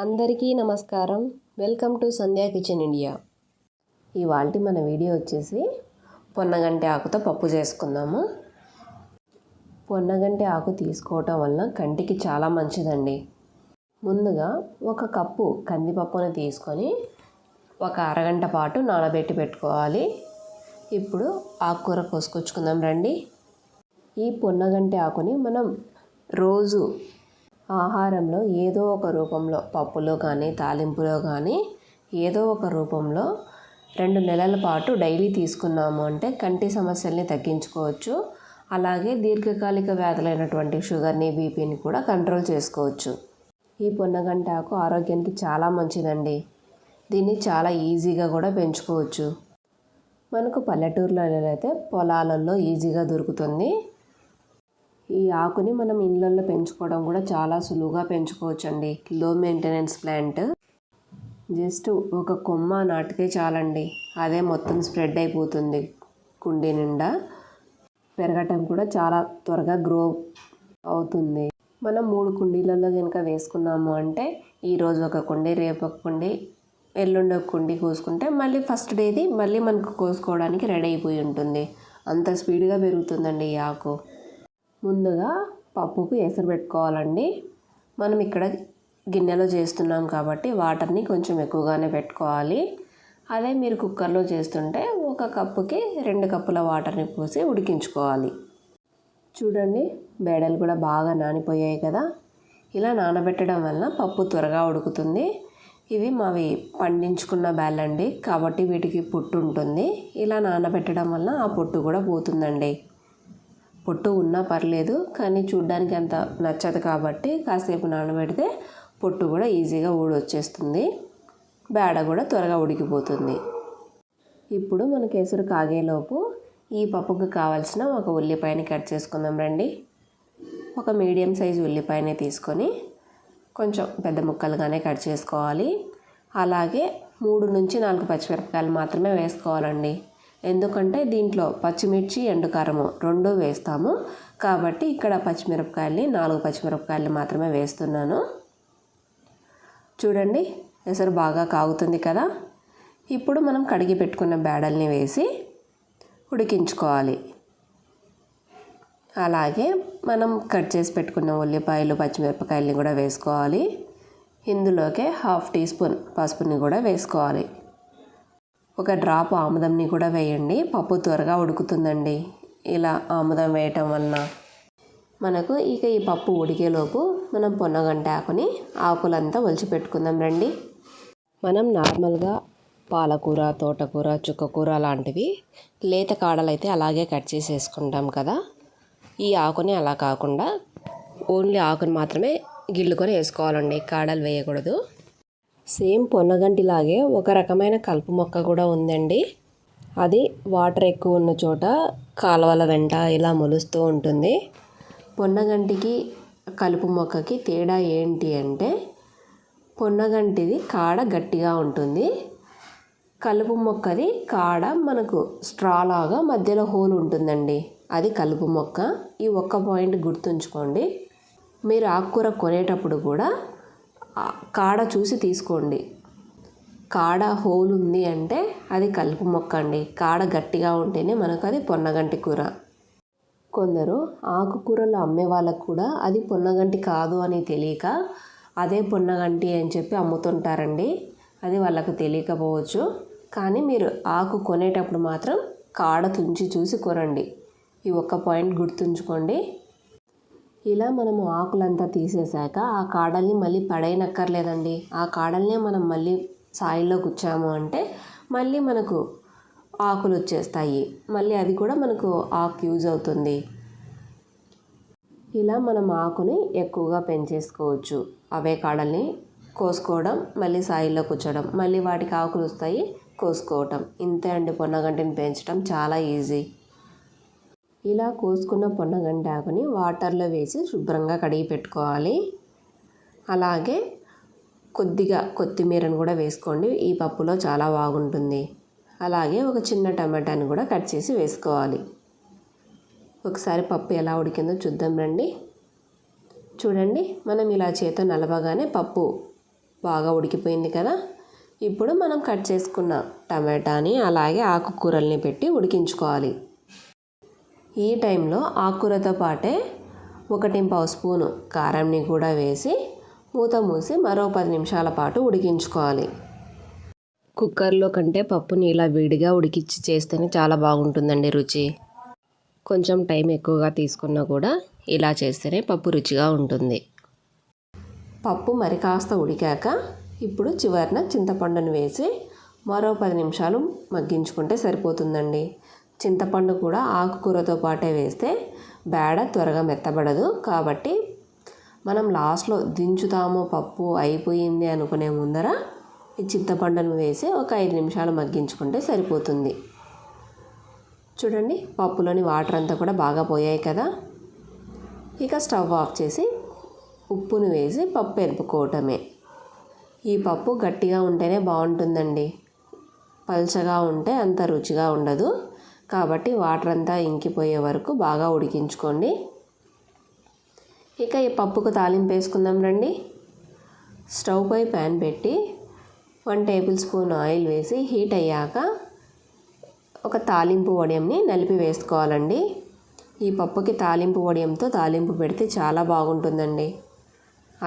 అందరికీ నమస్కారం. Welcome to Sandhya kitchen India. ఇవాల్టి మన వీడియో వచ్చేసి పొన్నగంటి ఆకుతో పప్పు చేసుకుందాము. పొన్నగంటి ఆకు తీసుకోవటం వలన కంటికి చాలా మంచిదండి. ముందుగా ఒక కప్పు కందిపప్పును తీసుకొని ఒక అరగంట పాటు నానబెట్టి పెట్టుకోవాలి. ఇప్పుడు ఆకుకూర కోసుకొచ్చుకుందాం రండి. ఈ పొన్నగంటి ఆకుని మనం రోజు ఆహారంలో ఏదో ఒక రూపంలో పప్పులో కానీ తాలింపులో కానీ ఏదో ఒక రూపంలో 2 నెలల పాటు డైలీ తీసుకున్నాము అంటే కంటి సమస్యల్ని తగ్గించుకోవచ్చు. అలాగే దీర్ఘకాలిక వ్యాధులైనటువంటి షుగర్ని, బీపీని కూడా కంట్రోల్ చేసుకోవచ్చు. ఈ పొన్నగంటి ఆకు ఆరోగ్యానికి చాలా మంచిదండి. దీన్ని చాలా ఈజీగా కూడా పెంచుకోవచ్చు. మనకు పల్లెటూరులలో అయితే పొలాలలో ఈజీగా దొరుకుతుంది. ఈ ఆకుని మనం ఇళ్ళల్లో పెంచుకోవడం కూడా చాలా సులువుగా పెంచుకోవచ్చండి. లో మెయింటెనెన్స్ ప్లాంట్. జస్ట్ ఒక కొమ్మ నాటితే చాలండి, అదే మొత్తం స్ప్రెడ్ అయిపోతుంది కుండీ నిండా. పెరగటం కూడా చాలా త్వరగా గ్రో అవుతుంది. మనం 3 కుండీలలో కనుక వేసుకున్నాము అంటే ఈరోజు ఒక కుండీ, రేపు ఒక కుండీ, ఎల్లుండి ఒక కుండీ కోసుకుంటే మళ్ళీ ఫస్ట్ డేది మళ్ళీ మనకు కోసుకోవడానికి రెడీ అయిపోయి ఉంటుంది. అంత స్పీడ్గా పెరుగుతుందండి ఈ ఆకు. ముందుగా పప్పుకు ఎసరు పెట్టుకోవాలండి. మనం ఇక్కడ గిన్నెలో చేస్తున్నాం కాబట్టి వాటర్ని కొంచెం ఎక్కువగానే పెట్టుకోవాలి. అదే మీరు కుక్కర్లో చేస్తుంటే ఒక కప్పుకి 2 కప్పుల వాటర్ని పోసి ఉడికించుకోవాలి. చూడండి, బేడలు కూడా బాగా నానిపోయాయి కదా. ఇలా నానబెట్టడం వలన పప్పు త్వరగా ఉడుకుతుంది. ఇవి మావి పండించుకున్న బేళ్ళండి, కాబట్టి వీటికి పొట్టు ఉంటుంది. ఇలా నానబెట్టడం వలన ఆ పొట్టు కూడా పోతుందండి. పొట్టు ఉన్నా పర్లేదు, కానీ చూడ్డానికి అంత నచ్చదు కాబట్టి కాసేపు నానబెడితే పొట్టు కూడా ఈజీగా ఊడొచ్చేస్తుంది. బేడ కూడా త్వరగా ఉడికిపోతుంది. ఇప్పుడు మన కేసరి కాగేలోపు ఈ పప్పుకు కావాల్సిన ఒక ఉల్లిపాయని కట్ చేసుకుందాం రండి. ఒక మీడియం సైజు ఉల్లిపాయని తీసుకొని కొంచెం పెద్ద ముక్కలుగానే కట్ చేసుకోవాలి. అలాగే 3 నుంచి 4 పచ్చిమిరపకాయలు మాత్రమే వేసుకోవాలండి. ఎందుకంటే దీంట్లో పచ్చిమిర్చి, ఎండుకారము 2 వేస్తాము కాబట్టి ఇక్కడ 4 పచ్చిమిరపకాయలు మాత్రమే వేస్తున్నాను. చూడండి, ఎసరు బాగా కాగుతుంది కదా. ఇప్పుడు మనం కడిగి పెట్టుకున్న బేడల్ని వేసి ఉడికించుకోవాలి. అలాగే మనం కట్ చేసి పెట్టుకున్న ఉల్లిపాయలు, పచ్చిమిరపకాయలని కూడా వేసుకోవాలి. ఇందులోకే 1/2 టీ స్పూన్ పసుపుని కూడా వేసుకోవాలి. ఒక డ్రాప్ ఆముదంని కూడా వేయండి, పప్పు త్వరగా ఉడుకుతుందండి ఇలా ఆముదం వేయటం వలన. మనకు ఇక ఈ పప్పు ఉడికేలోపు మనం పొన్నగంటి ఆకుని ఆకులంతా ఒలిచిపెట్టుకుందాం రండి. మనం నార్మల్గా పాలకూర, తోటకూర, చుక్కకూర లాంటివి లేత కాడలైతే అలాగే కట్ చేసి వేసుకుంటాం కదా. ఈ ఆకుని అలా కాకుండా ఓన్లీ ఆకుని మాత్రమే గిల్లుకొని వేసుకోవాలండి, కాడలు వేయకూడదు. సేమ్ పొన్నగంటిలాగే ఒక రకమైన కలుపు మొక్క కూడా ఉందండి. అది వాటర్ ఎక్కువ ఉన్న చోట కాలువల వెంట ఇలా మొలుస్తూ ఉంటుంది. పొన్నగంటికి కలుపు మొక్కకి తేడా ఏంటి అంటే పొన్నగంటిది కాడ గట్టిగా ఉంటుంది, కలుపు మొక్కది కాడ మనకు స్ట్రా లాగా మధ్యలో హోల్ ఉంటుందండి. అది కలుపు మొక్క. ఈ ఒక్క పాయింట్ గుర్తుంచుకోండి. మీరు ఆకుకూర కొనేటప్పుడు కూడా కాడ చూసి తీసుకోండి. కాడ హోల్ ఉంది అంటే అది కలుపు మొక్క అండి. కాడ గట్టిగా ఉంటేనే మనకు అది పొన్నగంటి కూర. కొందరు ఆకుకూరలు అమ్మే వాళ్ళకు కూడా అది పొన్నగంటి కాదు అని తెలియక అదే పొన్నగంటి అని చెప్పి అమ్ముతుంటారండి. అది వాళ్ళకు తెలియకపోవచ్చు. కానీ మీరు ఆకు కొనేటప్పుడు మాత్రం కాడ తుంచి చూసి కొనండి. ఈ ఒక్క పాయింట్ గుర్తుంచుకోండి. ఇలా మనము ఆకులంతా తీసేసాక ఆ కాడల్ని మళ్ళీ పడేయనక్కర్లేదండి. ఆ కాడల్నే మనం మళ్ళీ సాయిల్లో గుచ్చాము అంటే మళ్ళీ మనకు ఆకులు వచ్చేస్తాయి. మళ్ళీ అది కూడా మనకు ఆకు యూజ్ అవుతుంది. ఇలా మనం ఆకుని ఎక్కువగా పెంచేసుకోవచ్చు. అవే కాడల్ని కోసుకోవడం, మళ్ళీ సాయిల్లో కూర్చోవడం, మళ్ళీ వాటికి ఆకులు వస్తాయి, కోసుకోవటం. ఇంతే అండి, పొన్నగంటిని పెంచడం చాలా ఈజీ. ఇలా కోసుకున్న పొన్నగంటి ఆకుని వాటర్లో వేసి శుభ్రంగా కడిగి పెట్టుకోవాలి. అలాగే కొద్దిగా కొత్తిమీరను కూడా వేసుకోండి, ఈ పప్పులో చాలా బాగుంటుంది. అలాగే ఒక చిన్న టమాటాని కూడా కట్ చేసి వేసుకోవాలి. ఒకసారి పప్పు ఎలా ఉడికిందో చూద్దాం రండి. చూడండి, మనం ఇలా చేతో నలపగానే పప్పు బాగా ఉడికిపోయింది కదా. ఇప్పుడు మనం కట్ చేసుకున్న టమాటాని అలాగే ఆకుకూరల్ని పెట్టి ఉడికించుకోవాలి. ఈ టైంలో ఆకుకూరతో పాటే 1 స్పూను కారంని కూడా వేసి మూత మూసి మరో 10 నిమిషాల పాటు ఉడికించుకోవాలి. కుక్కర్లో కంటే పప్పుని ఇలా విడిగా ఉడికించి చేస్తేనే చాలా బాగుంటుందండి రుచి. కొంచెం టైం ఎక్కువగా తీసుకున్నా కూడా ఇలా చేస్తేనే పప్పు రుచిగా ఉంటుంది. పప్పు మరి కాస్త ఉడికాక ఇప్పుడు చివరన చింతపండును వేసి మరో 10 నిమిషాలు మగ్గించుకుంటే సరిపోతుందండి. చింతపండు కూడా ఆకుకూరతో పాటే వేస్తే బేడ త్వరగా మెత్తబడదు. కాబట్టి మనం లాస్ట్లో దించుతాము పప్పు అయిపోయింది అనుకునే ముందర ఈ చింతపండును వేసి ఒక 5 నిమిషాలు మగ్గించుకుంటే సరిపోతుంది. చూడండి పప్పులోని వాటర్ అంతా కూడా బాగా పోయాయి కదా. ఇక స్టవ్ ఆఫ్ చేసి ఉప్పును వేసి పప్పు ఎరుపుకోవటమే. ఈ పప్పు గట్టిగా ఉంటేనే బాగుంటుందండి, పల్చగా ఉంటే అంత రుచిగా ఉండదు. కాబట్టి వాటర్ అంతా ఇంకిపోయే వరకు బాగా ఉడికించుకోండి. ఇక ఈ పప్పుకు తాలింపు వేసుకుందాం రండి. స్టవ్ పై ప్యాన్ పెట్టి 1 టేబుల్ స్పూన్ ఆయిల్ వేసి హీట్ అయ్యాక ఒక తాలింపు వడియంని నలిపి వేసుకోవాలండి. ఈ పప్పుకి తాలింపు వడియంతో తాలింపు పెడితే చాలా బాగుంటుందండి.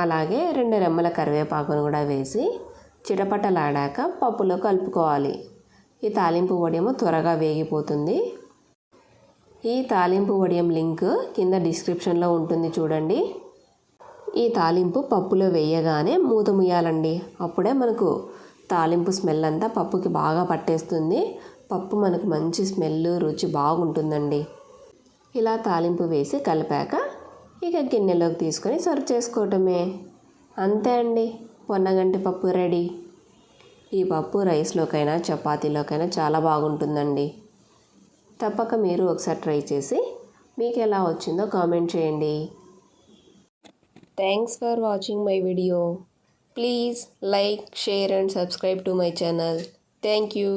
అలాగే 2 రెమ్మల కరివేపాకును కూడా వేసి చిటపటలాడాక పప్పులో కలుపుకోవాలి. ఈ తాలింపు వడియము త్వరగా వేగిపోతుంది. ఈ తాలింపు వడియం లింక్ కింద డిస్క్రిప్షన్లో ఉంటుంది చూడండి. ఈ తాలింపు పప్పులో వేయగానే మూత ముయ్యాలండి. అప్పుడే మనకు తాలింపు స్మెల్ అంతా పప్పుకి బాగా పట్టేస్తుంది. పప్పు మనకు మంచి స్మెల్ రుచి బాగుంటుందండి. ఇలా తాలింపు వేసి కలిపాక ఇక గిన్నెలోకి తీసుకొని సర్వ్ చేసుకోవటమే. అంతే అండి, పొన్నగంటి పప్పు రెడీ. ఈ పప్పు రైస్లోకైనా చపాతీలోకైనా చాలా బాగుంటుందండి. తప్పక మీరు ఒకసారి ట్రై చేసి మీకు ఎలా వచ్చిందో కామెంట్ చేయండి. Thanks for watching my video. Please like, share and subscribe to my channel. Thank you.